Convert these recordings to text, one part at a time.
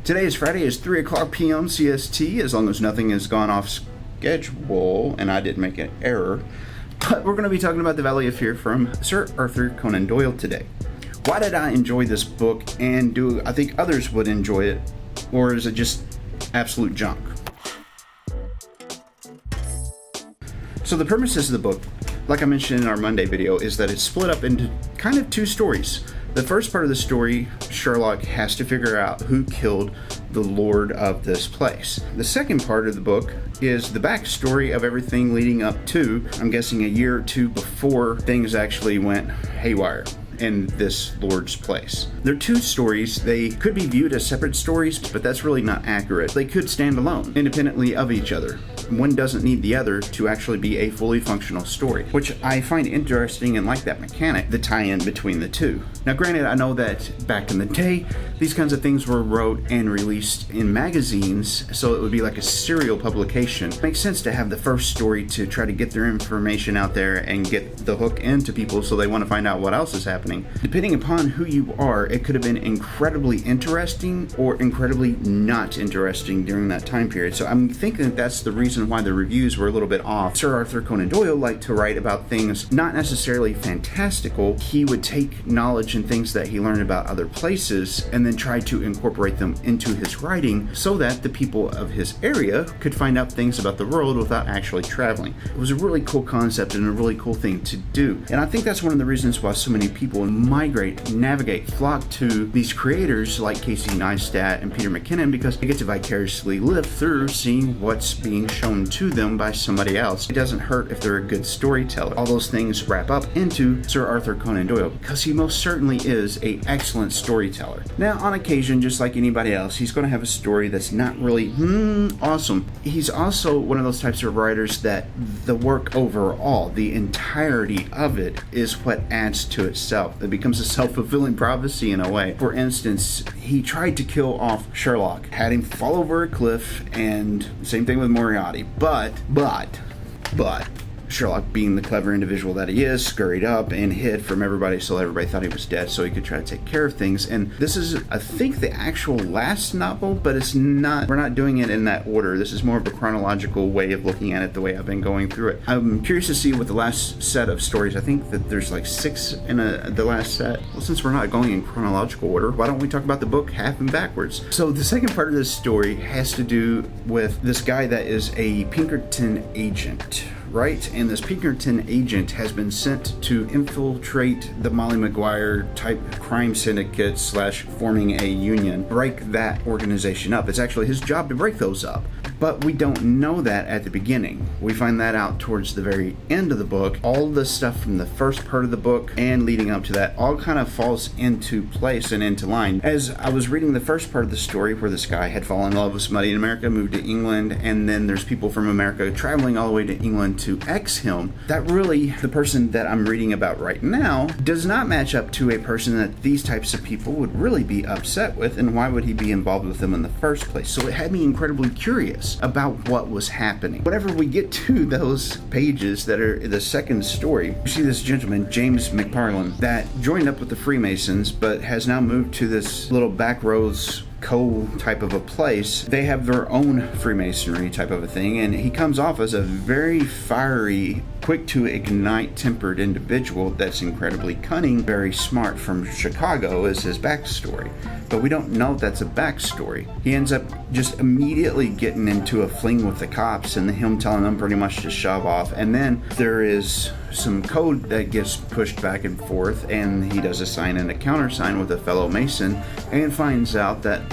Today is Friday, it's 3 o'clock p.m. CST, as long as nothing has gone off schedule and I didn't make an error. But we're going to be talking about The Valley of Fear from Sir Arthur Conan Doyle today. Why did I enjoy this book, and do I think others would enjoy it, or is it just absolute junk? So the premises of the book, like I mentioned in our Monday video, is that it's split up into kind of two stories. The first part of the story, Sherlock has to figure out who killed the lord of this place. The second part of the book is the backstory of everything leading up to, I'm guessing, a year or two before things actually went haywire in this lord's place. They're two stories. They could be viewed as separate stories, but that's really not accurate. They could stand alone, independently of each other. One doesn't need the other to actually be a fully functional story, which I find interesting and like that mechanic, the tie-in between the two. Now granted, I know that back in the day, these kinds of things were wrote and released in magazines, so it would be like a serial publication. It makes sense to have the first story to try to get their information out there and get the hook into people so they want to find out what else is happening. Depending upon who you are, it could have been incredibly interesting or incredibly not interesting during that time period. So I'm thinking that that's the reason why the reviews were a little bit off. Sir Arthur Conan Doyle liked to write about things not necessarily fantastical. He would take knowledge and things that he learned about other places and then try to incorporate them into his writing so that the people of his area could find out things about the world without actually traveling. It was a really cool concept and a really cool thing to do. And I think that's one of the reasons why so many people migrate, navigate, flock to these creators like Casey Neistat and Peter McKinnon, because they get to vicariously live through seeing what's being shown to them by somebody else. It doesn't hurt if they're a good storyteller. All those things wrap up into Sir Arthur Conan Doyle because he most certainly is an excellent storyteller. Now, on occasion, just like anybody else, he's going to have a story that's not really awesome. He's also one of those types of writers that the work overall, the entirety of it, is what adds to itself. It becomes a self-fulfilling prophecy in a way. For instance, he tried to kill off Sherlock, had him fall over a cliff, and same thing with Moriarty. But Sherlock, being the clever individual that he is, scurried up and hid from everybody so everybody thought he was dead so he could try to take care of things. And this is, I think, the actual last novel, but it's not, we're not doing it in that order. This is more of a chronological way of looking at it, the way I've been going through it. I'm curious to see what the last set of stories, I think that there's like 6 in the last set. Well, since we're not going in chronological order, why don't we talk about the book half and backwards? So the second part of this story has to do with this guy that is a Pinkerton agent, right? And this Pinkerton agent has been sent to infiltrate the Molly Maguire type crime syndicate / forming a union, break that organization up. It's actually his job to break those up. But we don't know that at the beginning. We find that out towards the very end of the book. All the stuff from the first part of the book and leading up to that all kind of falls into place and into line. As I was reading the first part of the story where this guy had fallen in love with somebody in America, moved to England, and then there's people from America traveling all the way to England to X him, that really, the person that I'm reading about right now, does not match up to a person that these types of people would really be upset with, and why would he be involved with them in the first place? So it had me incredibly curious about what was happening. Whenever we get to those pages that are the second story, you see this gentleman, James McParlin, that joined up with the Freemasons, but has now moved to this little back roads type of a place. They have their own Freemasonry type of a thing, and he comes off as a very fiery, quick to ignite tempered individual that's incredibly cunning, very smart, from Chicago is his backstory. But we don't know that's a backstory. He ends up just immediately getting into a fling with the cops and him telling them pretty much to shove off. And then there is some code that gets pushed back and forth, and he does a sign and a countersign with a fellow Mason and finds out that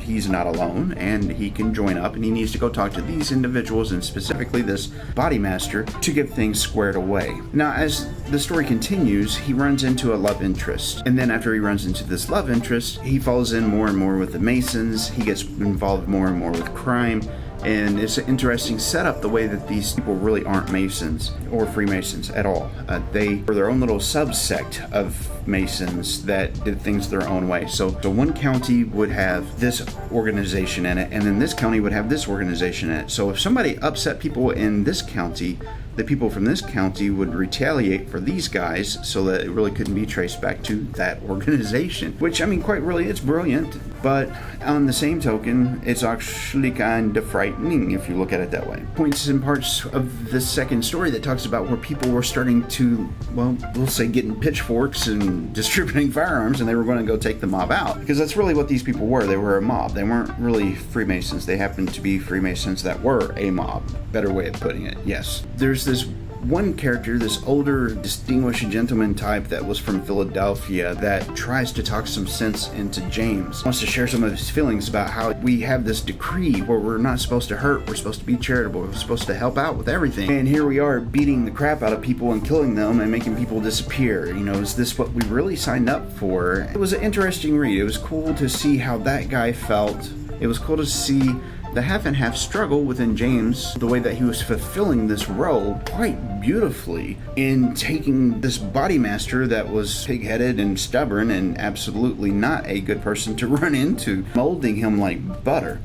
he's not alone and he can join up, and he needs to go talk to these individuals and specifically this body master to get things squared away. Now, as the story continues, he runs into a love interest, and then after he runs into this love interest, he falls in more and more with the Masons. He gets involved more and more with crime. And it's an interesting setup, the way that these people really aren't Masons or Freemasons at all. They were their own little subsect of Masons that did things their own way. So one county would have this organization in it, and then this county would have this organization in it. So if somebody upset people in this county, the people from this county would retaliate for these guys so that it really couldn't be traced back to that organization. Which, I mean, quite really, it's brilliant. But on the same token, it's actually kind of frightening if you look at it that way. Points in parts of the second story that talks about where people were starting to, well, we'll say getting pitchforks and distributing firearms, and they were going to go take the mob out. Because that's really what these people were. They were a mob. They weren't really Freemasons. They happened to be Freemasons that were a mob. Better way of putting it, yes. There's this one character, this older, distinguished gentleman type that was from Philadelphia that tries to talk some sense into James. Wants to share some of his feelings about how we have this decree where we're not supposed to hurt, we're supposed to be charitable, we're supposed to help out with everything. And here we are beating the crap out of people and killing them and making people disappear. You know, is this what we really signed up for? It was an interesting read. It was cool to see how that guy felt. It was cool to see the half and half struggle within James, the way that he was fulfilling this role quite beautifully in taking this body master that was pig-headed and stubborn and absolutely not a good person to run into, molding him like butter.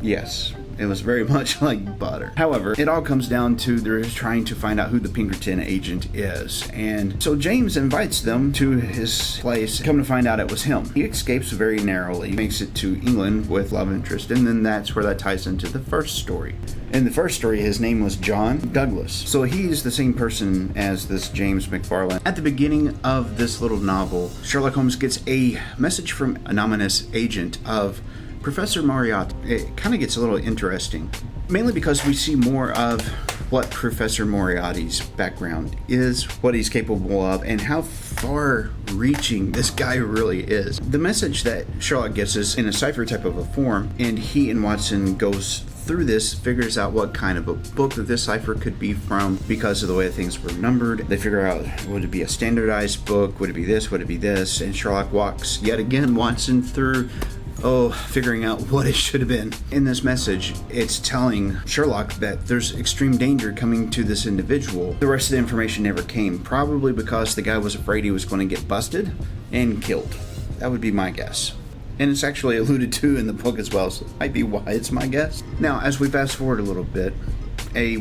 Yes. It was very much like butter. However, it all comes down to they're trying to find out who the Pinkerton agent is. And so James invites them to his place. Come to find out it was him. He escapes very narrowly, makes it to England with love interest, and then that's where that ties into the first story. In the first story, his name was John Douglas. So he's the same person as this James McFarlane. At the beginning of this little novel, Sherlock Holmes gets a message from an anonymous agent of Professor Moriarty. It kind of gets a little interesting, mainly because we see more of what Professor Moriarty's background is, what he's capable of, and how far-reaching this guy really is. The message that Sherlock gets is in a cipher type of a form, and he and Watson goes through this, figures out what kind of a book that this cipher could be from because of the way things were numbered. They figure out, would it be a standardized book? Would it be this? Would it be this? And Sherlock walks, yet again, Watson through figuring out what it should have been. In this message, it's telling Sherlock that there's extreme danger coming to this individual. The rest of the information never came, probably because the guy was afraid he was going to get busted and killed. That would be my guess. And it's actually alluded to in the book as well, so it might be why it's my guess. Now, as we fast forward a little bit,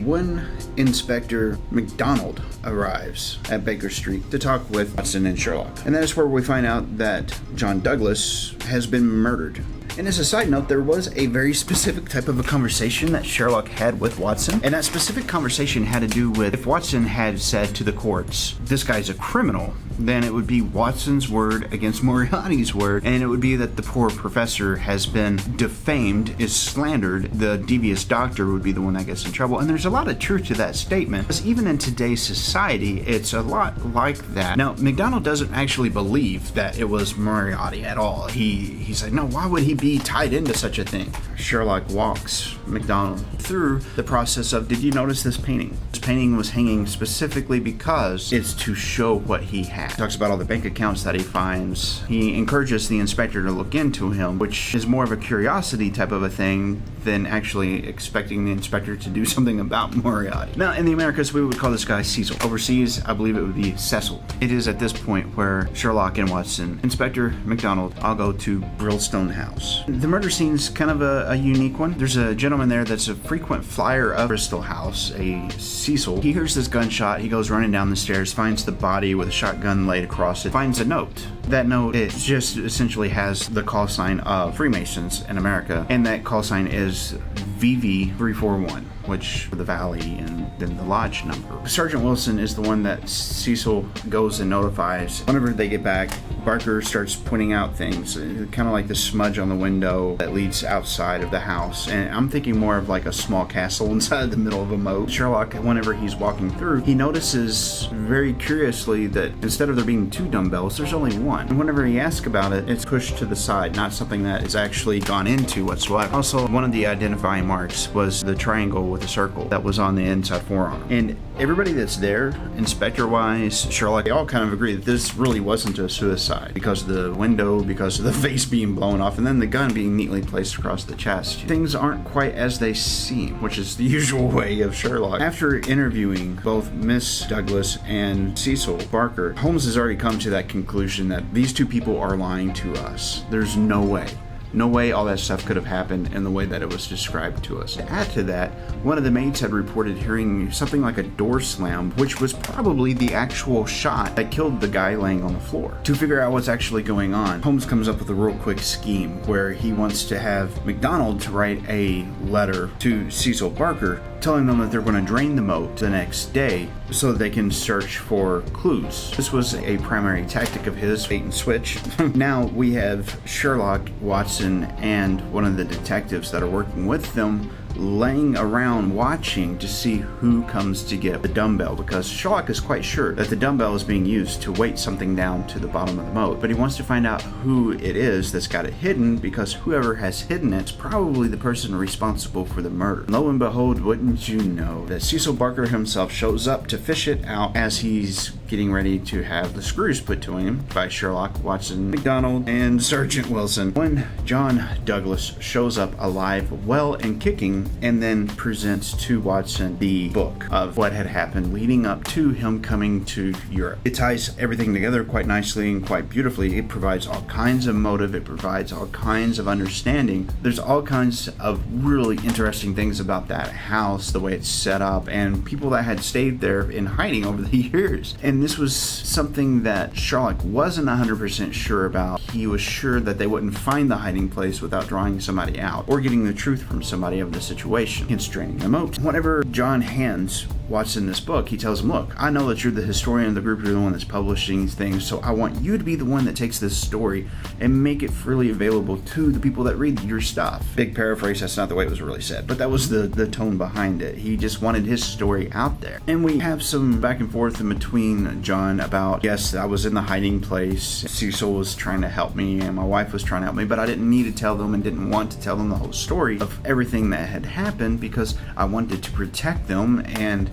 one Inspector MacDonald arrives at Baker Street to talk with Watson and Sherlock. And that is where we find out that John Douglas has been murdered. And as a side note, there was a very specific type of a conversation that Sherlock had with Watson. And that specific conversation had to do with if Watson had said to the courts, this guy's a criminal, then it would be Watson's word against Moriarty's word. And it would be that the poor professor has been defamed, is slandered. The devious doctor would be the one that gets in trouble. And there's a lot of truth to that statement, because even in today's society, it's a lot like that. Now, MacDonald doesn't actually believe that it was Moriarty at all. He's like, no, why would he be tied into such a thing? Sherlock walks MacDonald through the process of, did you notice this painting? This painting was hanging specifically because it's to show what he had. He talks about all the bank accounts that he finds. He encourages the inspector to look into him, which is more of a curiosity type of a thing than actually expecting the inspector to do something about Moriarty. Now, in the Americas, we would call this guy Cecil. Overseas, I believe it would be Cecil. It is at this point where Sherlock and Watson, Inspector MacDonald, all go to Brillstone House. The murder scene's kind of a unique one. There's a gentleman there that's a frequent flyer of Bristol House, a Cecil. He hears this gunshot. He goes running down the stairs, finds the body with a shotgun laid across it, finds a note. That note, it just essentially has the call sign of Freemasons in America, and that call sign is VV341, which for the Valley and then the lodge number. Sergeant Wilson is the one that Cecil goes and notifies. Whenever they get back, Barker starts pointing out things, kind of like the smudge on the window that leads outside of the house. And I'm thinking more of like a small castle inside the middle of a moat. Sherlock, whenever he's walking through, he notices very curiously that instead of there being two dumbbells, there's only one. And whenever he asks about it, it's pushed to the side, not something that is actually gone into whatsoever. Also, one of the identifying marks was the triangle with a circle that was on the inside forearm. And everybody that's there, inspector-wise, Sherlock, they all kind of agree that this really wasn't a suicide because of the window, because of the face being blown off, and then the gun being neatly placed across the chest. Things aren't quite as they seem, which is the usual way of Sherlock. After interviewing both Miss Douglas and Cecil Barker, Holmes has already come to that conclusion that these two people are lying to us. There's no way No way all that stuff could have happened in the way that it was described to us. To add to that, one of the maids had reported hearing something like a door slam, which was probably the actual shot that killed the guy laying on the floor. To figure out what's actually going on, Holmes comes up with a real quick scheme where he wants to have MacDonald to write a letter to Cecil Barker telling them that they're going to drain the moat the next day so that they can search for clues. This was a primary tactic of his, bait and switch. Now we have Sherlock, Watson, and one of the detectives that are working with them laying around watching to see who comes to get the dumbbell, because Sherlock is quite sure that the dumbbell is being used to weight something down to the bottom of the moat, but he wants to find out who it is that's got it hidden, because whoever has hidden it's probably the person responsible for the murder. Lo and behold, wouldn't you know that Cecil Barker himself shows up to fish it out as he's getting ready to have the screws put to him by Sherlock, Watson, MacDonald, and Sergeant Wilson. When John Douglas shows up alive, well and kicking, and then presents to Watson the book of what had happened leading up to him coming to Europe. It ties everything together quite nicely and quite beautifully. It provides all kinds of motive. It provides all kinds of understanding. There's all kinds of really interesting things about that house, the way it's set up, and people that had stayed there in hiding over the years. And this was something that Sherlock wasn't 100% sure about. He was sure that they wouldn't find the hiding place without drawing somebody out or getting the truth from somebody of the situation, hence draining the moat. Whenever John hands Watson this book, he tells him, look, I know that you're the historian of the group, you're the one that's publishing these things, so I want you to be the one that takes this story and make it freely available to the people that read your stuff. Big paraphrase, that's not the way it was really said, but that was the tone behind it. He just wanted his story out there. And we have some back and forth in between John about, yes, I was in the hiding place, Cecil was trying to help me, and my wife was trying to help me, but I didn't need to tell them and didn't want to tell them the whole story of everything that had happened because I wanted to protect them, and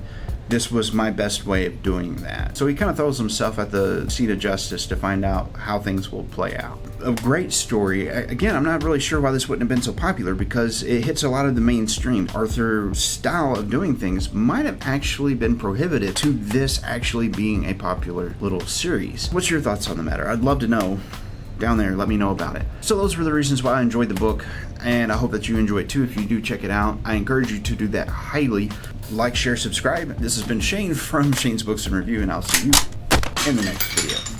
this was my best way of doing that. So he kind of throws himself at the seat of justice to find out how things will play out. A great story. Again, I'm not really sure why this wouldn't have been so popular because it hits a lot of the mainstream. Arthur's style of doing things might have actually been prohibitive to this actually being a popular little series. What's your thoughts on the matter? I'd love to know. Down there, let me know about it. So those were the reasons why I enjoyed the book, and I hope that you enjoy it too. If you do, check it out. I encourage you to do that highly. Like, share, subscribe. This has been Shane from Shane's Books and Review, and I'll see you in the next video.